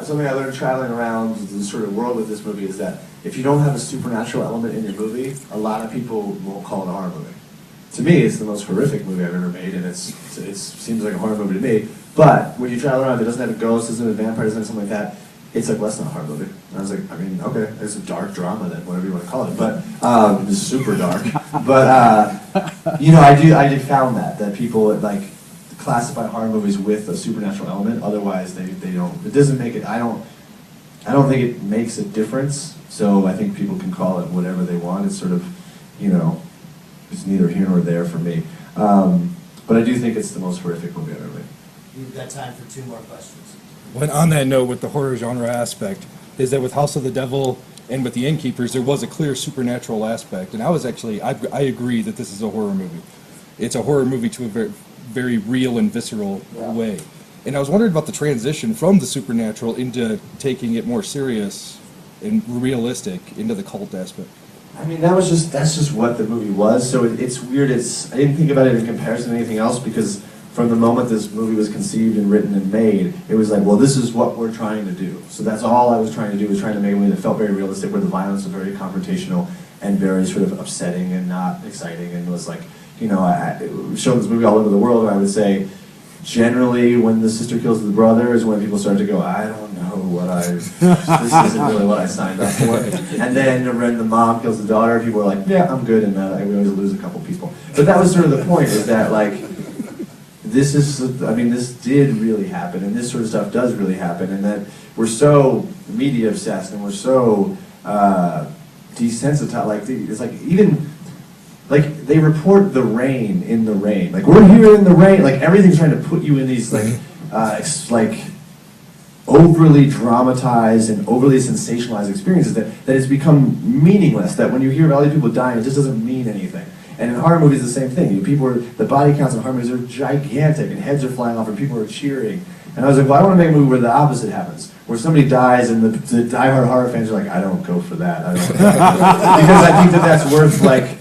something I learned traveling around the sort of world with this movie is that if you don't have a supernatural element in your movie, a lot of people won't call it a horror movie. To me, it's the most horrific movie I've ever made, and it seems like a horror movie to me. But when you travel around, it doesn't have a ghost, doesn't have a vampire, doesn't have something like that. It's like, well, that's not a horror movie. And I was like, I mean, okay, it's a dark drama then, whatever you want to call it. But it's super dark. But you know, I did found that people like classify horror movies with a supernatural element. Otherwise, they don't. It doesn't make it. I don't think it makes a difference. So I think people can call it whatever they want. It's sort of, you know, it's neither here nor there for me. But I do think it's the most horrific movie I've ever made. We've got time for 2 more questions. But on that note, with the horror genre aspect, is that with House of the Devil and with The Innkeepers, there was a clear supernatural aspect. And I agree that this is a horror movie. It's a horror movie to a very, very real and visceral way. And I was wondering about the transition from the supernatural into taking it more serious and realistic into the cult aspect. I mean, that's just what the movie was. So it's weird. I didn't think about it in comparison to anything else because from the moment this movie was conceived and written and made, it was like, well, this is what we're trying to do. So that's all I was trying to do, was trying to make a movie that felt very realistic, where the violence was very confrontational and very sort of upsetting and not exciting. And it was like, you know, I showed this movie all over the world, and I would say, generally, when the sister kills the brother is when people start to go, I don't know this isn't really what I signed up for. And then when the mom kills the daughter, people are like, yeah, I'm good, and we always lose a couple people. But that was sort of the point, is that, like, this did really happen, and this sort of stuff does really happen, and that we're so media obsessed, and we're so desensitized, like, it's like, even, like, they report the rain in the rain. Like, we're here in the rain. Like, everything's trying to put you in these, like overly dramatized and overly sensationalized experiences that it's become meaningless. That when you hear about all these people dying, it just doesn't mean anything. And in horror movies, the same thing. The body counts in horror movies are gigantic, and heads are flying off, and people are cheering. And I was like, well, I want to make a movie where the opposite happens, where somebody dies, and the diehard horror fans are like, I don't go for that. I don't go for that. Because I think that's worth, like,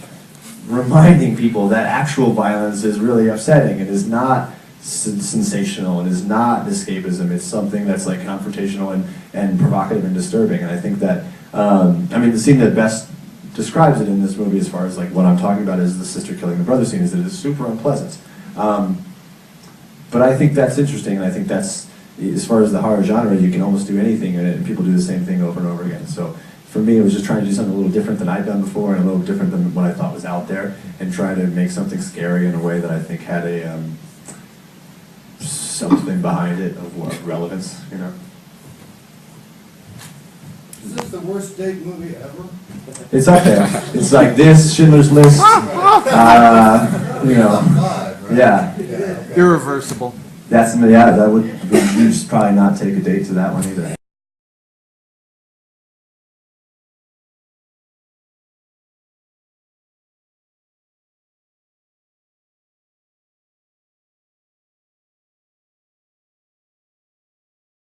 reminding people that actual violence is really upsetting and is not sensational and is not escapism. It's something that's like confrontational and provocative and disturbing. And I think that, the scene that best describes it in this movie, as far as like what I'm talking about, is the sister killing the brother scene, is that it is super unpleasant. But I think that's interesting, and I think that's, as far as the horror genre, you can almost do anything, and people do the same thing over and over again. So for me, it was just trying to do something a little different than I'd done before, and a little different than what I thought was out there, and try to make something scary in a way that I think had a something behind it of relevance, you know. Is this the worst date movie ever? It's up there. It's like this, Schindler's List, you know. Yeah. Irreversible. That would, you'd probably not take a date to that one either.